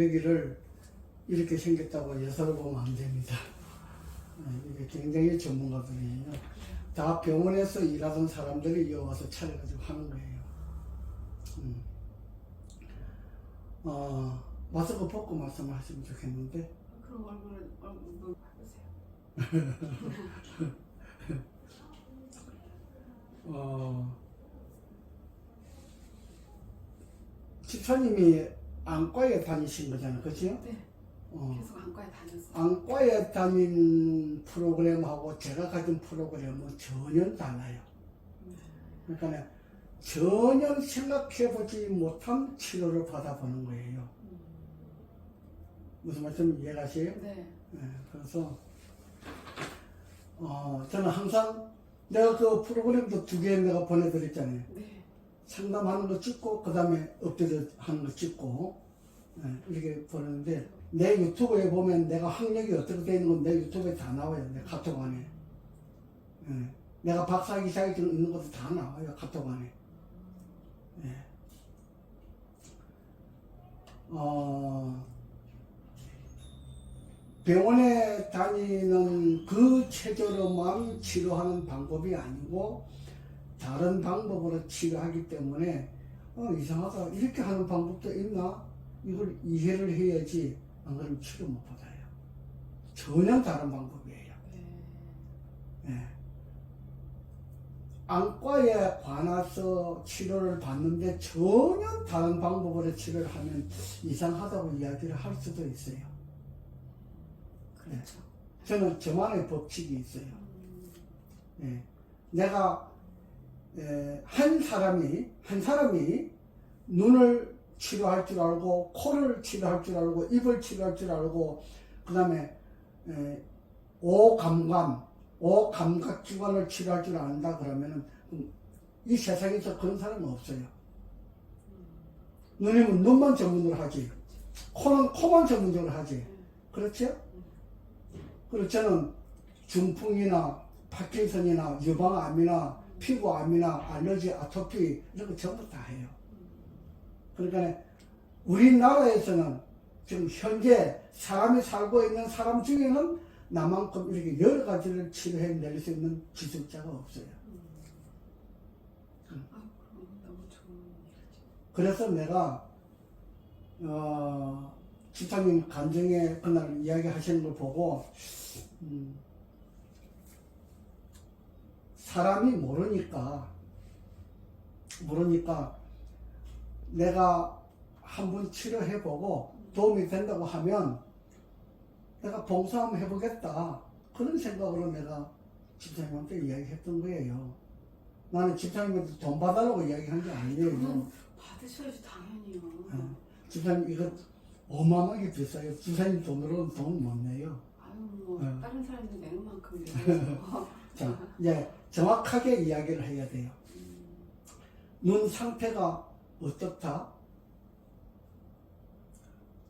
여기를 이렇게 생겼다고 예사를 보면 안 됩니다. 이게 굉장히 전문가들이에요. 다 병원에서 일하던 사람들이 여기 와서 차려가지고 하는 거예요. 마스크 벗고 말씀을 하시면 좋겠는데. 그럼 얼굴 바꾸세요. 집사님이 안과에 다니신 거잖아요, 그죠? 네. 계속 안과에 다녔어요. 안과에 다닌 프로그램하고 제가 가진 프로그램은 전혀 달라요. 그러니까 전혀 생각해보지 못한 치료를 받아보는 거예요. 무슨 말씀 이해가세요? 네. 네, 그래서 저는 항상 내가 그 프로그램도 2개 내가 보내드렸잖아요. 네. 상담하는 거 찍고 그 다음에 엎드려 하는 거 찍고 이렇게 보내는데 내 유튜브에 보면 내가 학력이 어떻게 되어 있는 건 내 유튜브에 다 나와요. 내 카톡 안에. 내가 박사학위 자격증 있는 것도 다 나와요. 카톡 안에. 병원에 다니는 그 체조로만 치료하는 방법이 아니고 다른 방법으로 치료하기 때문에 이상하다. 이렇게 하는 방법도 있나? 이걸 이해를 해야지. 안 그러면 치료 못 받아요. 전혀 다른 방법이에요. 네. 안과에 관해서 치료를 받는데 전혀 다른 방법으로 치료를 하면 이상하다고 이야기를 할 수도 있어요. 그렇죠. 네. 저는 저만의 법칙이 있어요. 내가 한 사람이 눈을 치료할 줄 알고 코를 치료할 줄 알고 입을 치료할 줄 알고 그 다음에 오감각기관을 치료할 줄 안다 그러면은 이 세상에서 그런 사람은 없어요. 눈이면 눈만 전문으로 하지, 코는 코만 전문적으로 하지. 그렇죠? 그리고 저는 중풍이나 파킨슨이나 유방암이나 피부암이나 알러지, 아토피 이런 거 전부 다 해요. 그러니까 우리나라에서는 지금 현재 사람이 살고 있는 사람 중에는 나만큼 이렇게 여러 가지를 치료해낼 수 있는 기술자가 없어요. 그럼 너무 좋은 일이죠. 그래서 내가 집사님 간증에 그날 이야기 하시는 걸 보고 사람이 모르니까 내가 한번 치료해보고 도움이 된다고 하면 내가 봉사 한번 해보겠다. 그런 생각으로 내가 집사님한테 이야기했던 거예요. 나는 집사님한테 돈 받으려고 이야기한 게 아니에요. 그건 받으셔야지 당연히요. 집사님 이거 어마어마하게 비싸요. 집사님 돈으로는 돈 못 내요. 아유 다른 사람들 내는 만큼 내서. 자, 이제 정확하게 이야기를 해야 돼요. 눈 상태가 어떻다?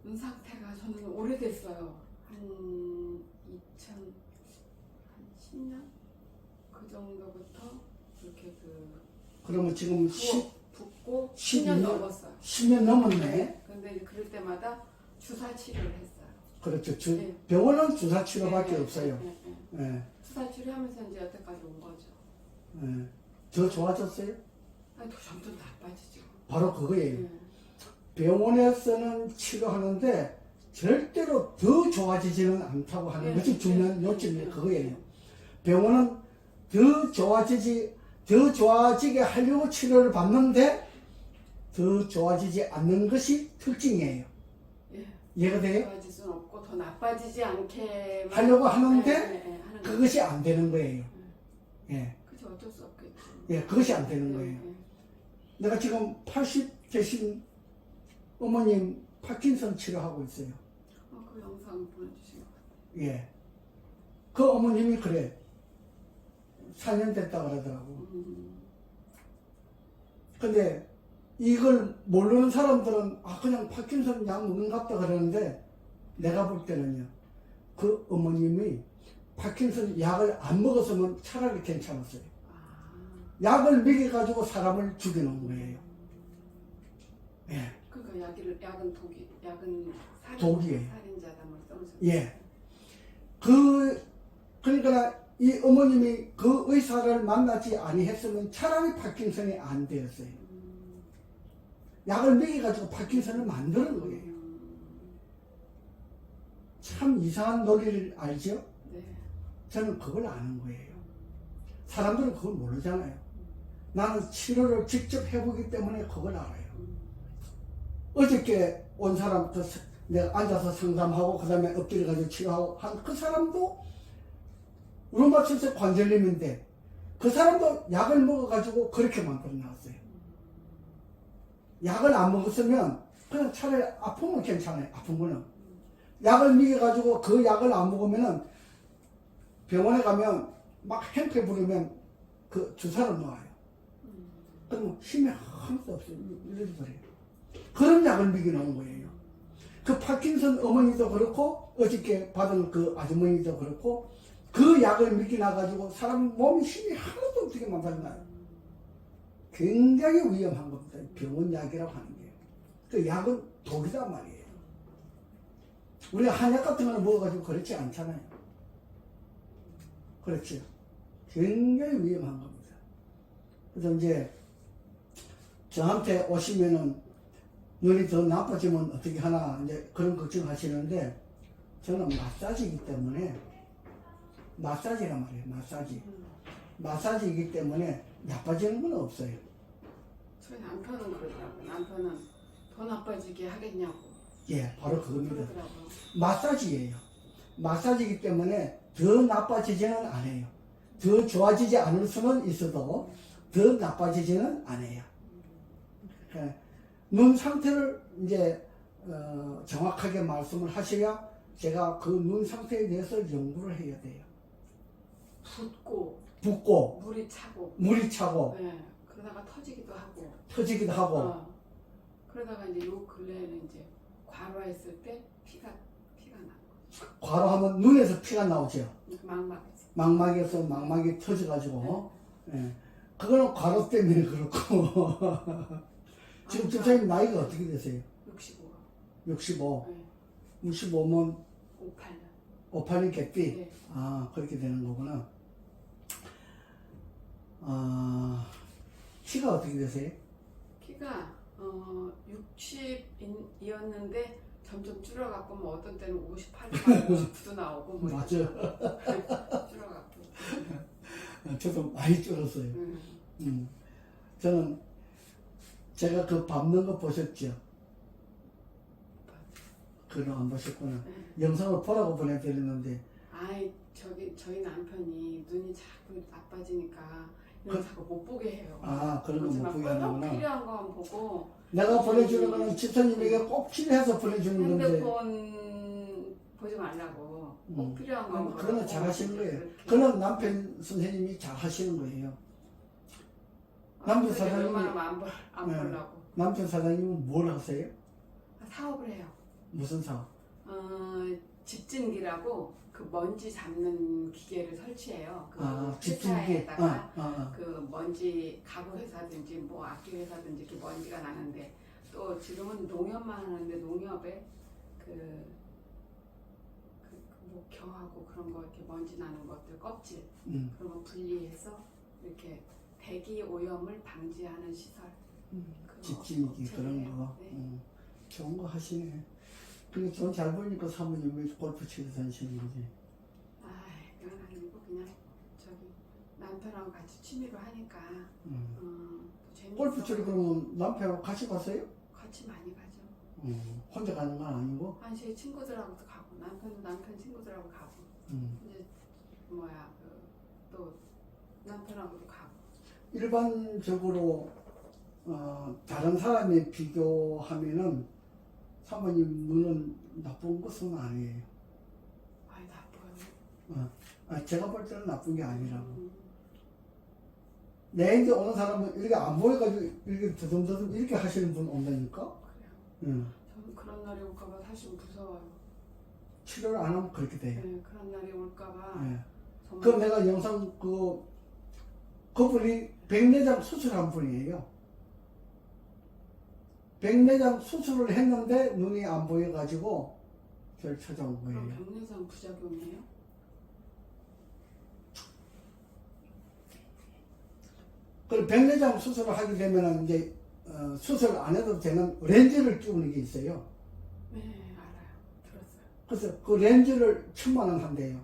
눈 상태가 저는 오래됐어요. 한 10년? 그 정도부터 이렇게 그러면 지금 붓고 12년 10년 넘었어요. 10년 넘었네. 네. 근데 그럴 때마다 주사 치료를 했어요. 그렇죠. 네. 병원은 주사 치료밖에 네, 없어요. 네. 주사 치료하면서 이제 여태까지 온 거죠. 더 좋아졌어요? 아니, 더 점점 나빠지죠. 바로 그거예요. 병원에서는 치료하는데 절대로 더 좋아지지는 않다고 하는 것이 중요한 요점이 그거예요. 병원은 더 좋아지게 하려고 치료를 받는데 더 좋아지지 않는 것이 특징이에요. 이해가 돼요? 좋아질 수는 없고 더 나빠지지 않게 하려고 하는데 그것이 안 되는 거예요. 그죠, 어쩔 수 없겠죠. 그것이 안 되는 거예요. 내가 지금 80 되신 어머님 파킨슨 치료하고 있어요. 그 영상 보내주신 것 같아요. 그 어머님이 그래. 4년 됐다 그러더라고. 근데 이걸 모르는 사람들은 그냥 파킨슨 약 먹는 것 같다 그러는데 내가 볼 때는요. 그 어머님이 파킨슨 약을 안 먹었으면 차라리 괜찮았어요. 약을 먹여가지고 사람을 죽여놓은 거예요. 그러니까 약은 독이, 약은 독이에요. 살인자다 뭐 써서. 예. 그러니까 이 어머님이 그 의사를 만나지 아니했으면 차라리 파킨슨이 안 되었어요. 약을 먹여가지고 파킨슨을 만드는 거예요. 참 이상한 논리를 알죠? 네. 저는 그걸 아는 거예요. 사람들은 그걸 모르잖아요. 나는 치료를 직접 해보기 때문에 그걸 알아요. 어저께 온 사람, 내가 앉아서 상담하고, 그 다음에 엎드려가지고 치료하고 한 그 사람도 루마티스 관절염인데, 그 사람도 약을 먹어가지고 그렇게 만들어 놨어요. 약을 안 먹었으면 그냥 차라리 아프면 괜찮아요. 아픈 거는. 약을 먹여가지고 그 약을 안 먹으면은 병원에 가면 막 행패 부르면 그 주사를 놓아요. 그럼 힘이 하나도 없어요. 이래버려요. 그런 약을 먹이는 거예요. 그 파킨슨 어머니도 그렇고 어저께 받은 그 아주머니도 그렇고 그 약을 먹이나가지고 사람 몸이 힘이 하나도 없게 만들어놔요. 굉장히 위험한 겁니다. 병원 약이라고 하는 게요. 그 약은 독이란 말이에요. 우리가 한약 같은 거는 먹어가지고 그렇지 않잖아요. 그렇죠. 굉장히 위험한 겁니다. 그래서 이제 저한테 오시면은 눈이 더 나빠지면 어떻게 하나 이제 그런 걱정하시는데 저는 마사지이기 때문에 마사지란 말이에요. 마사지이기 때문에 나빠지는 건 없어요. 저희 남편은 그러더라고요. 남편은 더 나빠지게 하겠냐고. 예, 바로 그겁니다. 그러더라고요. 마사지예요. 마사지이기 때문에 더 나빠지지는 않아요. 더 좋아지지 않을 수는 있어도 더 나빠지지는 않아요. 그러니까 눈 상태를 이제 정확하게 말씀을 하셔야 제가 그 눈 상태에 대해서 연구를 해야 돼요. 붓고 물이 차고 네. 그러다가 터지기도 하고 그러다가 이제 요 근래에는 이제 과로했을 때 피가 나. 과로하면 눈에서 피가 나오죠. 망막에서. 망막이 터져가지고 예. 그거는 과로 때문에 그렇고 지금 집사님 나이가 어떻게 되세요? 65. 네. 65면 58년 개띠. 네. 아, 그렇게 되는 거구나. 키가 어떻게 되세요? 키가 60이었는데 점점 줄어갖고 뭐 어떤 때는 58, 59도 나오고 뭐 맞아. 줄어갖고. 저도 많이 줄었어요. 저는 제가 그 밟는 거 보셨죠? 그거 안 보셨구나. 영상을 보라고 보내드렸는데. 아이 저희 남편이 눈이 자꾸 나빠지니까 이런 자꾸 못 보게 해요. 아, 그런 거 못 보게 하는구나. 필요한 거만 보고. 내가 보내주는 거는 집사님에게 꼭 필요해서 보내주는 건데. 핸드폰 보지 말라고. 꼭 필요한 거만. 그거는 잘 하시는 거예요. 그건 남편 선생님이 잘 하시는 거예요. 남편 사장님이 안 보려고. 남편 사장님은 뭘 하세요? 사업을 해요. 무슨 사업? 집진기라고 그 먼지 잡는 기계를 설치해요. 그 집진기. 회사에다가 그 먼지 가구 회사든지 뭐 악기 회사든지 이렇게 먼지가 나는데 또 지금은 농협만 하는데 농협에 뭐 겨하고 그런 거 이렇게 먼지 나는 것들 껍질 그런 거 분리해서 이렇게 대기 오염을 방지하는 시설. 집진기 그런 거. 네. 좋은 거 하시네. 근데 돈 잘 벌니까 사모님 왜 골프 치러 다니시는 거지? 그건 아니고 그냥 저기 남편하고 같이 취미로 하니까. 재밌어. 골프 치러 그러면 남편하고 같이 가세요? 같이 많이 가죠. 혼자 가는 건 아니고? 제 친구들하고도 가고 남편 친구들하고 가고 이제 또 남편하고도 가고. 일반적으로 다른 사람에 비교하면은 사모님 눈은 나쁜 것은 아니에요. 나빠요. 제가 볼 때는 나쁜 게 아니라고. 내 이제 오는 사람은 이렇게 안 보여가지고 이렇게 더듬더듬 이렇게 하시는 분 온다니까? 그래요. 저는 그런 날이 올까봐 사실 무서워요. 치료를 안 하면 그렇게 돼요. 네, 그런 날이 올까봐. 네. 정말. 그럼 내가 영상 그분이 백내장 수술한 분이에요. 백내장 수술을 했는데 눈이 안 보여가지고 저를 찾아온 거예요. 그럼 백내장 부작용이에요? 그 백내장 수술을 하게 되면은 이제 수술 안 해도 되는 렌즈를 끼우는 게 있어요. 네, 알아요. 들었어요. 그래서 그 렌즈를 1,000만 원 한대요.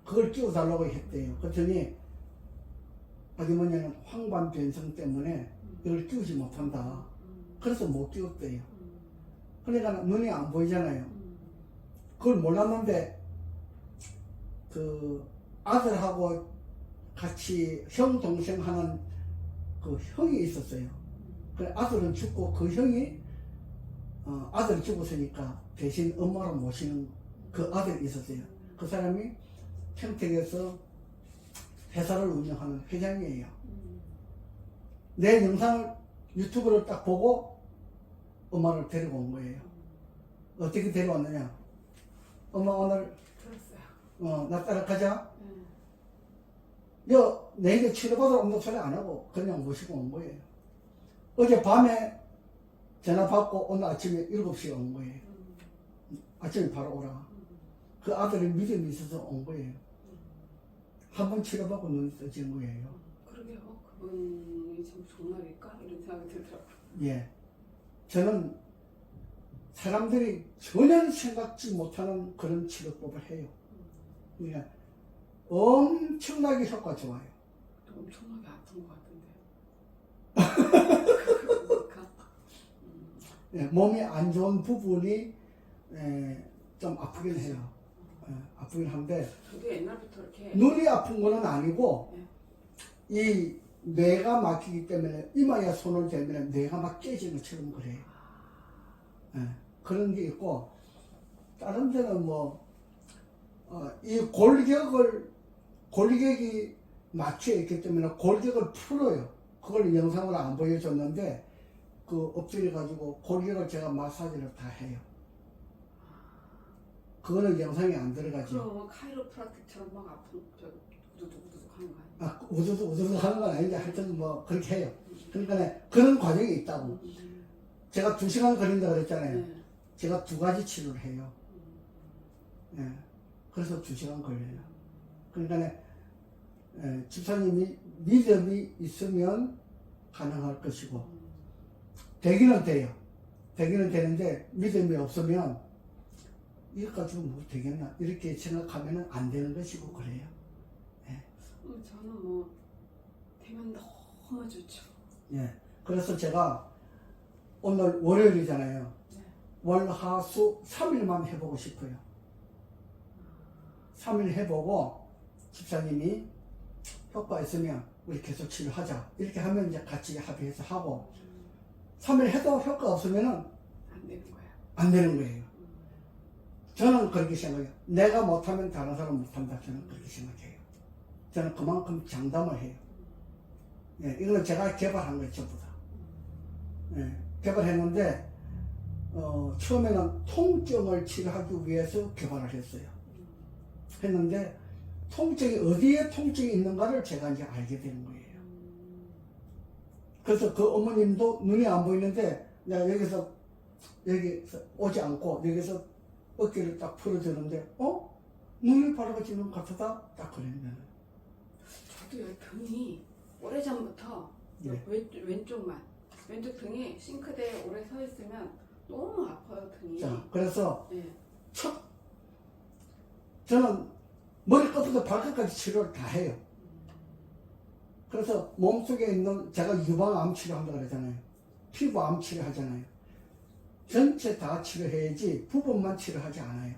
그걸 끼워달라고 했대요. 그랬더니 아주머니는 황반 변성 때문에 이걸 끼우지 못한다. 그래서 못 끼웠대요. 그러니까 눈이 안 보이잖아요. 그걸 몰랐는데 그 아들하고 같이 형 동생 하는 그 형이 있었어요. 그 아들은 죽고 그 형이 아들이 죽었으니까 대신 엄마를 모시는 그 아들이 있었어요. 그 사람이 평택에서 회사를 운영하는 회장이에요. 내 영상을 유튜브를 딱 보고 엄마를 데리고 온 거예요. 어떻게 데려왔느냐? 엄마 오늘 들었어요. 나 따라가자. 내게 치료받으러 온다고 소리 안 하고 그냥 모시고 온 거예요. 어제 밤에 전화 받고 오늘 아침에 7시에 온 거예요. 아침에 바로 오라. 그 아들이 믿음이 있어서 온 거예요. 한 번 치료받고 눈이 떠진 거예요. 그러게요. 그분이 참 정말일까? 이런 생각이 들더라고요. 예. 저는 사람들이 전혀 생각지 못하는 그런 치료법을 해요. 그러니까 엄청나게 효과 좋아요. 또 엄청나게 아픈 것 같은데. 그러니까. 예, 몸이 안 좋은 부분이 좀 아프긴 해요. 아프긴 한데 저도 옛날부터 이렇게 눈이 아픈 거는 아니고 네. 이 뇌가 막히기 때문에 이마에 손을 대면 뇌가 막 깨지는 것처럼 그래요. 그런 게 있고 다른 데는 이 골격이 맞춰 있기 때문에 골격을 풀어요. 그걸 영상으로 안 보여줬는데 그 엎드려 가지고 골격을 제가 마사지를 다 해요. 그거는 영상에 안 들어가죠. 그럼 카이로프라틱처럼 막 아픈 저 우두둑 하는 거 아니에요? 우두둑 하는 건 아닌데 하여튼 그렇게 해요. 그러니까 그런 과정이 있다고. 제가 2시간 걸린다 그랬잖아요. 네. 제가 2가지 치료를 해요. 그래서 2시간 걸려요. 그러니까 집사님이 믿음이 있으면 가능할 것이고 되기는 돼요. 되기는 되는데 믿음이 없으면 이것 가지고 뭐 되겠나 이렇게 생각하면 안 되는 것이고 그래요. 저는 되면 너무 좋죠. 그래서 제가 오늘 월요일이잖아요. 네. 월, 화, 수 3일만 해보고 싶어요. 3일 해보고 집사님이 효과 있으면 우리 계속 치료하자 이렇게 하면 이제 같이 합의해서 하고 3일 해도 효과 없으면은 안 되는 거야. 안 되는 거예요. 저는 그렇게 생각해요. 내가 못하면 다른 사람 못한다. 저는 그렇게 생각해요. 저는 그만큼 장담을 해요. 이거는 제가 개발한 거예요, 전부 다. 개발했는데, 처음에는 통증을 치료하기 위해서 개발을 했어요. 했는데, 통증이 어디에 통증이 있는가를 제가 이제 알게 되는 거예요. 그래서 그 어머님도 눈이 안 보이는데, 내가 여기서 오지 않고, 여기서 어깨를 딱 풀어주는데, 눈이 밝아지는 것 같다? 딱 그랬네. 저도요, 등이 오래전부터 왼쪽 등이 싱크대에 오래 서 있으면 너무 아파요, 등이. 자, 그래서 네. 저는 머리끝부터 발끝까지 치료를 다 해요. 그래서 몸속에 있는, 제가 유방암 치료한다고 그러잖아요. 피부암 치료하잖아요. 전체 다 치료해야지 부분만 치료하지 않아요.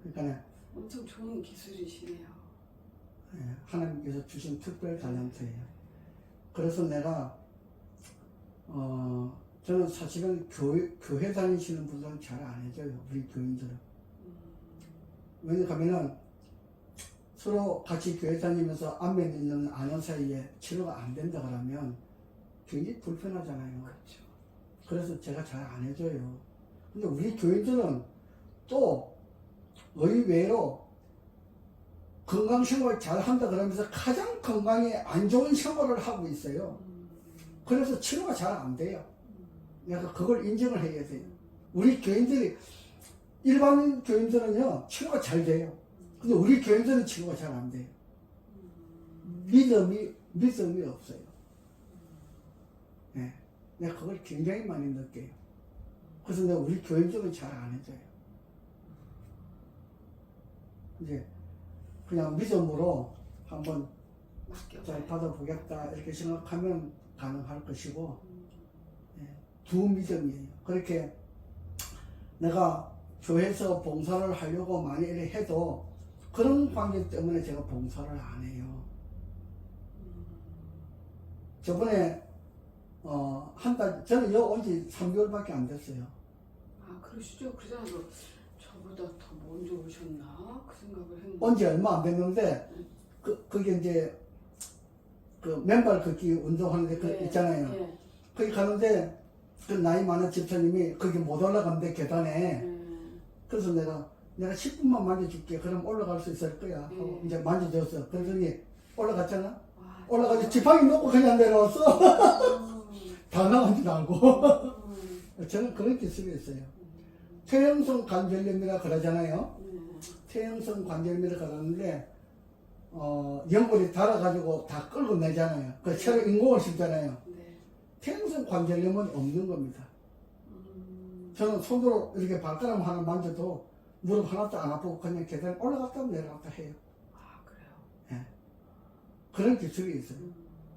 그러니까 엄청 좋은 기술이시네요. 하나님께서 주신 특별 달란트예요. 그래서 내가 저는 사실은 교회 다니시는 분들은 잘 안 해줘요. 우리 교인들은. 왜냐하면 서로 같이 교회 다니면서 안면 있는 아는 사이에 치료가 안 된다 그러면 굉장히 불편하잖아요. 그렇죠. 그래서 제가 잘 안 해줘요. 근데 우리 교인들은 또 의외로 건강생활 잘 한다 그러면서 가장 건강에 안 좋은 생활을 하고 있어요. 그래서 치료가 잘 안 돼요. 내가 그걸 인정을 해야 돼요. 우리 교인들이, 일반 교인들은요, 치료가 잘 돼요. 근데 우리 교인들은 치료가 잘 안 돼요. 믿음이 없어요. 네. 내가 그걸 굉장히 많이 느껴요. 그래서 내가 우리 교인들은 잘 안 해줘요. 이제 그냥 믿음으로 한번 잘 받아보겠다 이렇게 생각하면 가능할 것이고, 두 믿음이에요. 그렇게 내가 교회에서 봉사를 하려고 많이 해도 그런 관계 때문에 제가 봉사를 안 해요. 저번에 한 달, 저는 여기 온 지 3개월밖에 안 됐어요. 아, 그러시죠? 그러잖아요. 저보다 더 먼저 오셨나? 그 생각을 했는데. 온 지 얼마 안 됐는데, 그게 이제, 그 맨발 걷기 운동하는데 그 네, 있잖아요. 네. 거기 가는데, 그 나이 많은 집사님이 거기 못 올라가는데 계단에. 그래서 내가 10분만 만져줄게. 그럼 올라갈 수 있을 거야. 하고 이제 만져줬어. 그러더니 올라갔잖아. 와, 올라가서 지팡이 놓고 그냥 내려왔어. 다 나간 줄 알고. 저는 그런 기술이 있어요. 퇴행성 관절염이라 그러잖아요. 퇴행성 관절염이라 그러는데, 연골이 닳아가지고 다 끌고 내잖아요. 그 체력 인공을 씹잖아요. 네. 퇴행성 관절염은 없는 겁니다. 저는 손으로 이렇게 발가락 하나 만져도 무릎 하나도 안 아프고 그냥 계단 올라갔다 내려갔다 해요. 아, 그래요? 예. 그런 기술이 있어요.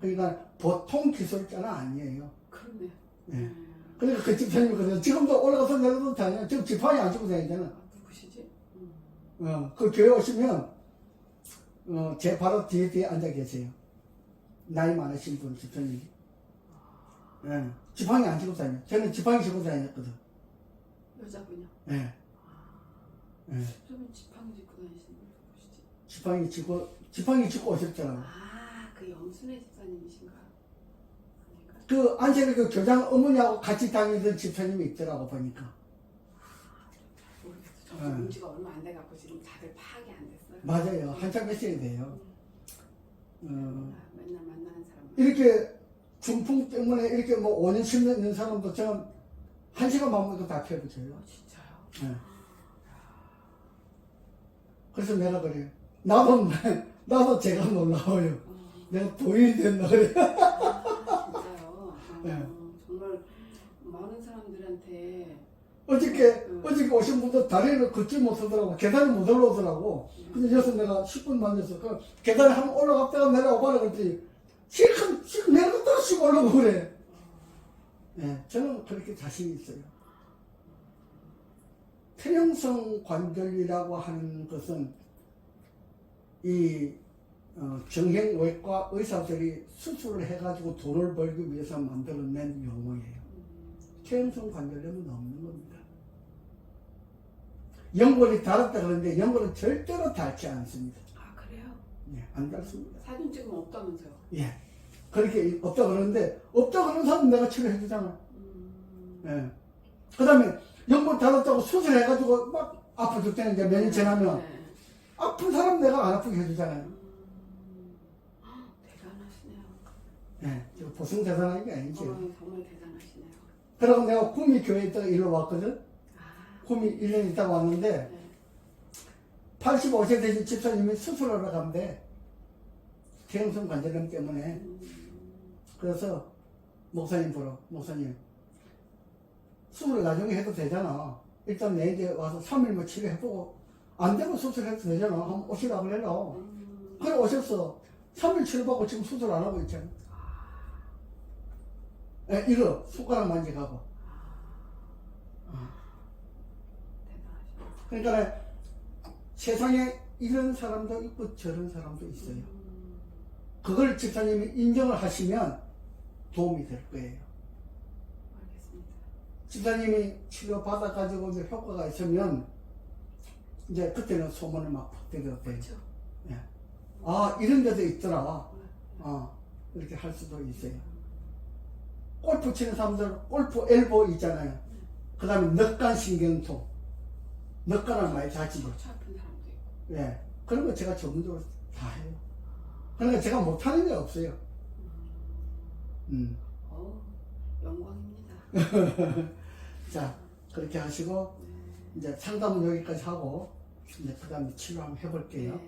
그러니까 보통 기술자는 아니에요. 그러네. 예. 그러니까 그 집사님이 그래요. 지금도 올라가서 내려도 다녀요. 지금 지팡이 안 쥐고 다니잖아. 아, 누구시지? 그 교회 오시면, 제 바로 뒤에 앉아 계세요. 나이 많으신 분, 집사님이. 예. 지팡이 안 쥐고 다녀요. 저는 지팡이 쥐고 다녔거든. 여자분요? 예. 예. 좀 지팡이 짚고 다니시는 분 누구시지? 지팡이 짚고 오셨잖아. 아, 그 영순의 집사님이신가? 아닌가? 그 안전에 그 교장 어머니하고 같이 다니던 집사님이 있더라고 보니까. 모르겠어. 저도 온 지가 얼마 안 돼갖고 지금 다들 파악이 안 됐어요. 맞아요. 한참 계셔야 돼요. 맨날 만나는 사람. 이렇게 중풍 때문에 이렇게 뭐 5년, 10년 있는 사람도 저는 1시간만 먹어도 다 피해보쳐요. 진짜요? 네. 그래서 내가 그래요. 나도 제가 놀라워요. 내가 도인이 됐나 그래. 진짜요? 네. 정말 많은 사람들한테 어저께 오신 분도 다리를 걷지 못하더라고. 계단을 못 올라오더라고. 근데 여기서 내가 10분 만져서 그 계단에 한번 올라갔다가 내려와봐라 그랬더니 씩 내려갔다가 씩 올라오고 그래. 네, 저는 그렇게 자신이 있어요. 퇴행성 관절이라고 하는 것은 이 정형외과 의사들이 수술을 해가지고 돈을 벌기 위해서 만들어낸 용어예요. 퇴행성 관절염은 없는 겁니다. 연골이 닳았다 그러는데 연골은 절대로 닳지 않습니다. 아, 그래요? 예, 안 닳습니다. 사진 찍으면 없다면서요? 예, 그렇게 없다 그러는데 없다 그러는 사람 내가 치료해 주잖아. 예. 그 다음에 연골 닳았다고 수술해가지고 막 아파질 때는 이제 몇 년 지나면 네. 아픈 사람 내가 안 아프게 해주잖아요. 대단하시네요. 예, 저 보승 대단한 게 아니죠. 정말 대단하시네요. 그러고 내가 구미 교회에 있다가 일로 왔거든. 아, 구미 1년 있다가 왔는데 네. 85세 되신 집사님이 수술하러 간대. 퇴행성 관절염 때문에. 그래서 목사님 보러, 목사님 수술을 나중에 해도 되잖아. 일단 내일에 와서 3일만 치료해보고 안 되면 수술해도 되잖아. 한번 오시라 그래라. 그래 오셨어. 3일 치료받고 지금 수술 안 하고 있잖아. 예, 이거 손가락 만져가고. 대단하시네요. 그러니까 세상에 이런 사람도 있고 저런 사람도 있어요. 그걸 집사님이 인정을 하시면 도움이 될 거예요. 알겠습니다. 집사님이 치료 받아가지고 이제 효과가 있으면 이제 그때는 소문을 막 퍼뜨려도 돼요. 그렇죠. 예. 아, 이런 데도 있더라. 이렇게 할 수도 있어요. 골프 치는 사람들 골프 엘보 있잖아요. 그 다음에 늑간 신경통. 늑간을 많이 다치죠. 척추 아픈 사람도 있고. 예. 그런 거 제가 전문적으로 다 해요. 그러니까 제가 못하는 게 없어요. 영광입니다. 자, 그렇게 하시고, 이제 상담은 여기까지 하고, 이제 그 다음에 치료 한번 해볼게요. 네.